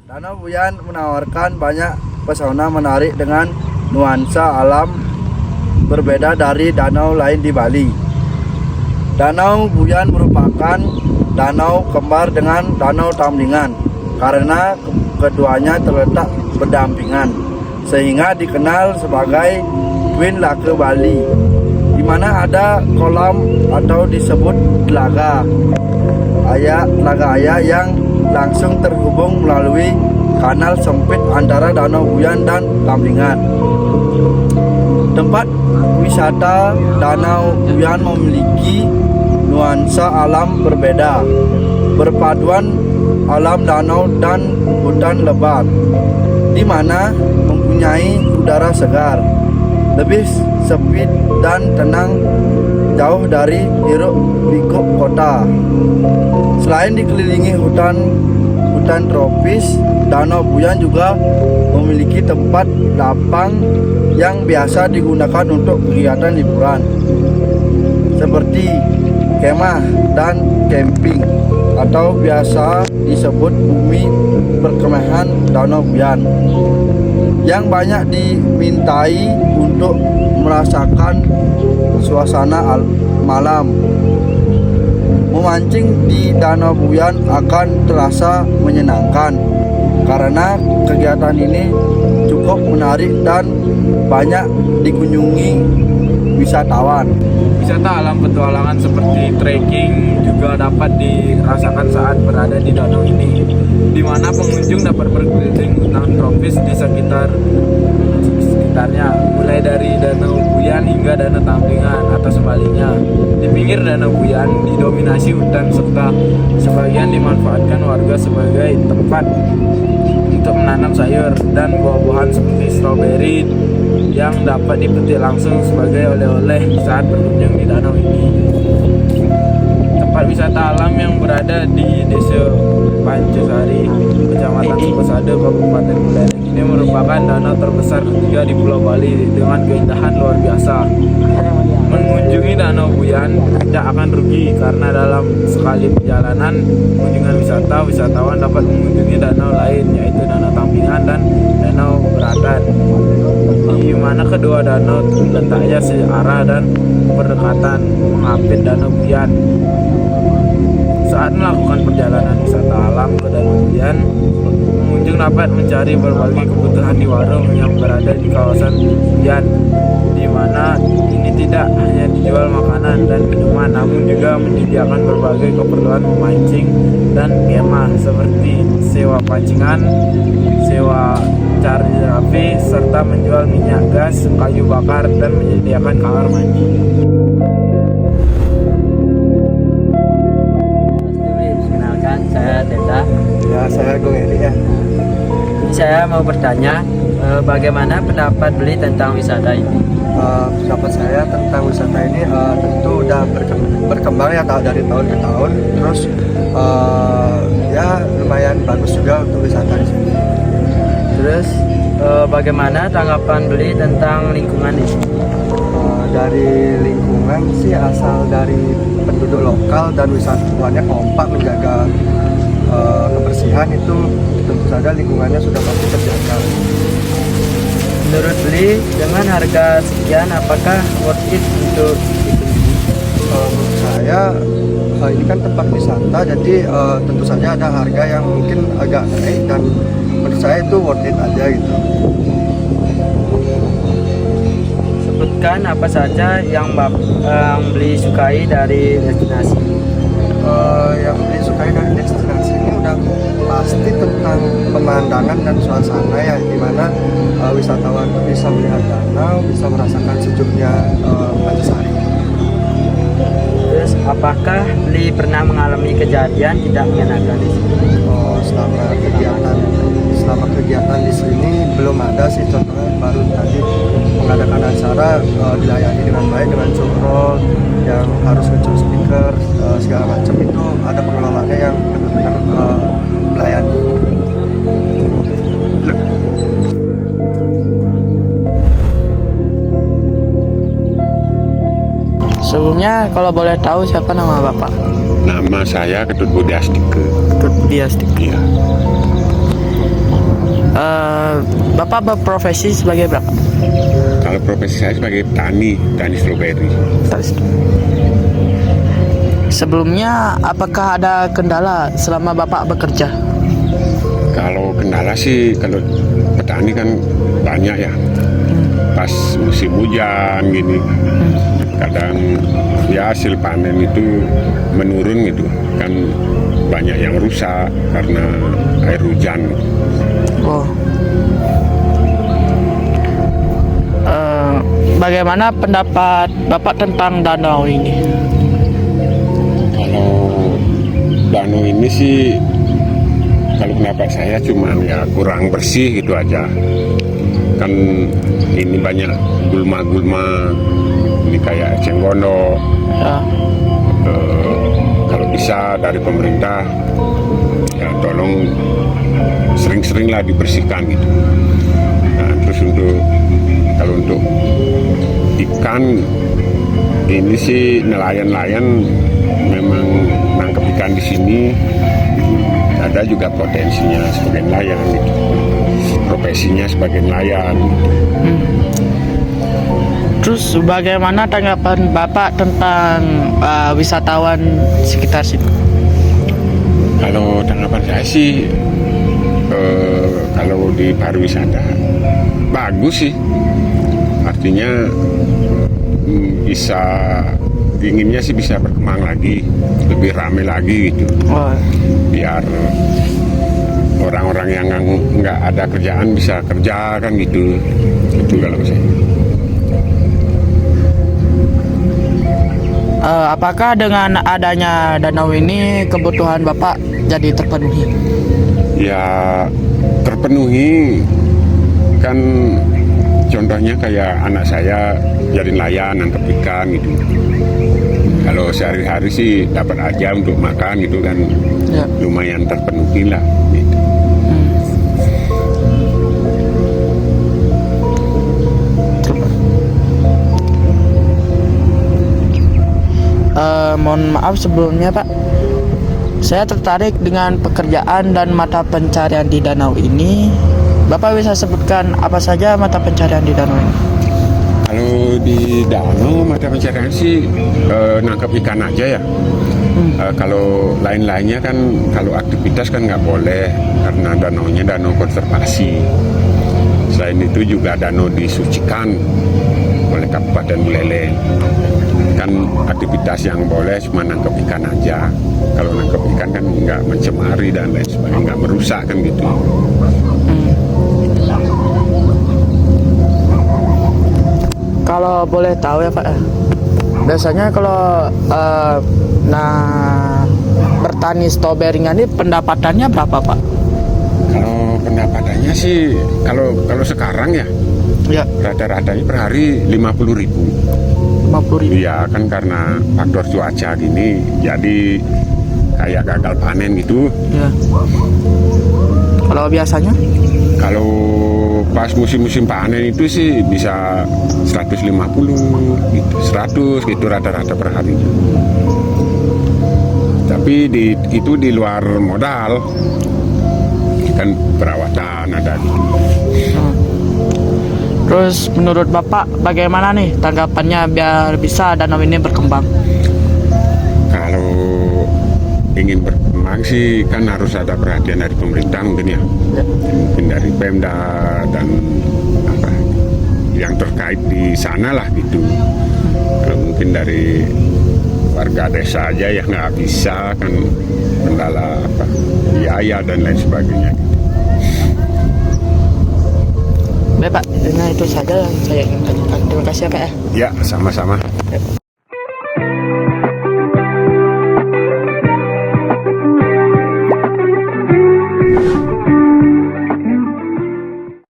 Danau Buyan menawarkan banyak pesona menarik dengan nuansa alam berbeda dari danau lain di Bali. Danau Buyan merupakan danau kembar dengan Danau Tamlingan karena keduanya terletak berdampingan, sehingga dikenal sebagai Twin Lake Bali, di mana ada kolam atau disebut telaga Ayah yang langsung terhubung melalui kanal sempit antara Danau Buyan dan Tamlingan. Tempat wisata Danau Buyan memiliki nuansa alam berbeda, berpaduan alam danau dan hutan lebat, di mana mempunyai udara segar, lebih sepi dan tenang, jauh dari hiruk-pikuk kota. Selain dikelilingi hutan tropis, Danau Buyan juga memiliki tempat lapang yang biasa digunakan untuk kegiatan liburan, seperti kemah dan camping, atau biasa disebut bumi perkemahan Danau Buyan, yang banyak dimintai untuk merasakan suasana malam. Memancing di Danau Buyan akan terasa menyenangkan karena kegiatan ini cukup menarik dan banyak dikunjungi wisatawan. Wisata alam petualangan seperti trekking juga dapat dirasakan saat berada di danau ini, di mana pengunjung dapat berkeliling hutan tropis di sekitarnya, mulai dari Danau Buyan hingga Danau Tamlingan atau sebaliknya. Di pinggir Danau Buyan didominasi hutan serta sebagian dimanfaatkan warga sebagai tempat untuk menanam sayur dan buah-buahan seperti stroberi yang dapat dipetik langsung sebagai oleh-oleh saat berkunjung di danau ini. Tempat wisata alam yang berada di Desa Pancasari, Kecamatan Sukosado, Kabupaten Buleleng ini merupakan danau terbesar ketiga di Pulau Bali dengan keindahan luar biasa. Mengunjungi Danau Buyan tidak akan rugi karena dalam sekali perjalanan kunjungan wisata, wisatawan dapat mengunjungi danau lain, yaitu Danau Tamlingan dan Danau Beratan, di mana kedua danau letaknya searah dan berdekatan mengapit Danau Buyan. Saat melakukan perjalanan wisata alam ke Danau Buyan, pengunjung dapat mencari berbagai kebutuhan di warung yang berada di kawasan Buyan, di mana ini tidak hanya dijual makanan dan minuman, namun juga menyediakan berbagai keperluan memancing dan kemah seperti sewa pancingan, sewa charger api, serta menjual minyak gas, kayu bakar, dan menyediakan kamar mandi. Kenalkan, saya Teta. Ya, saya Gung Eri ya. Ini saya mau bertanya, bagaimana pendapat beli tentang wisata ini? Pendapat saya tentang wisata ini tentu udah berkembang ya dari tahun ke tahun. Terus ya lumayan bagus juga untuk wisata di sini. Terus bagaimana tanggapan beli tentang lingkungan ini? Dari lingkungan sih, asal dari penduduk lokal dan wisatawannya kompak menjaga kebersihan, itu tentu saja lingkungannya sudah pasti terjaga. Menurut beli, dengan harga sekian apakah worth it untuk dikunjungi? Menurut saya ini kan tempat wisata, jadi tentu saja ada harga yang mungkin agak naik, dan menurut saya itu worth it aja gitu. Sebutkan apa saja yang beli sukai dari destinasi. Yang beli sukai dari destinasi ini udah pasti tentang pemandangan dan suasana ya, dimana wisatawan itu bisa melihat danau, bisa merasakan sejuknya Pancasari. Terus apakah beli pernah mengalami kejadian tidak mengenakan di sini? Selama kegiatan di sini belum ada sih, contohnya baru tadi mengadakan acara dilayani dengan baik, dengan control yang harus ngecek speaker segala macam, itu ada pengelolaannya yang benar-benar melayani. Sebelumnya kalau boleh tahu siapa nama Bapak? Nama saya Ketut Budi Astike. Ketut Budi Astike. Iya. Bapak berprofesi sebagai berapa? Kalau profesi saya sebagai petani stroberi. Sebelumnya apakah ada kendala selama Bapak bekerja? Kalau kendala sih, kalau petani kan banyak ya. Pas musim hujan gini, kadang ya hasil panen itu menurun gitu. Kan banyak yang rusak karena air hujan. Oh. Bagaimana pendapat Bapak tentang danau ini? Kalau danau ini sih, kalau pendapat saya cuma ya kurang bersih gitu aja. Kan ini banyak gulma-gulma, ini kayak eceng gondok. Ya. Kalau bisa dari pemerintah ya tolong sering-seringlah dibersihkan gitu. Nah, terus kalau untuk ikan ini sih nelayan-nelayan memang nangkep ikan di sini ada juga potensinya sebagai nelayan gitu. Profesinya sebagai nelayan. Terus bagaimana tanggapan Bapak tentang wisatawan sekitar sini? Kalau tanggapan saya sih kalau di pariwisata bagus sih, artinya bisa inginnya sih bisa berkembang lagi, lebih ramai lagi gitu, biar orang-orang yang nggak ada kerjaan bisa kerja kan gitu, itu kalau saya. Apakah dengan adanya danau ini kebutuhan Bapak jadi terpenuhi? Ya terpenuhi, kan contohnya kayak anak saya jadi nelayan nangkep ikan gitu. Kalau sehari-hari sih dapat aja untuk makan gitu kan, Ya. lumayan terpenuhi lah gitu. Mohon maaf sebelumnya Pak, saya tertarik dengan pekerjaan dan mata pencarian di danau ini. Bapak bisa sebutkan apa saja mata pencarian di danau ini? Kalau di danau mata pencarian sih nangkep ikan aja ya. Kalau lain-lainnya kan, kalau aktivitas kan nggak boleh karena danaunya danau konservasi. Selain itu juga danau disucikan oleh Kabupaten Buleleng. Kan aktivitas yang boleh cuma nangkep ikan aja. Kalau nangkep ikan kan nggak mencemari dan lain sebagainya, nggak merusak kan gitu. Kalau boleh tahu ya Pak, biasanya kalau bertani stroberi ini pendapatannya berapa Pak? Kalau pendapatannya sih, kalau sekarang ya, Ya, rata-ratanya per hari 50.000. 50.000. Iya kan karena faktor cuaca gini, jadi kayak gagal panen gitu. Ya. Kalau biasanya? Kalau pas musim-musim panen itu sih bisa 150 gitu, 100 gitu rata-rata per hari. Tapi itu di luar modal, kan perawatan ada gitu. Terus menurut Bapak bagaimana nih tanggapannya biar bisa danau ini berkembang? Kalau ingin berkembang sih kan harus ada perhatian dari pemerintah mungkin ya, mungkin dari Pemda dan apa yang terkait di sana lah gitu. Kalau mungkin dari warga desa aja ya nggak bisa, kan kendala apa biaya dan lain sebagainya. Baik Pak, nah itu saja yang saya ingin tanyakan. Terima kasih ya Pak ya. Ya sama-sama.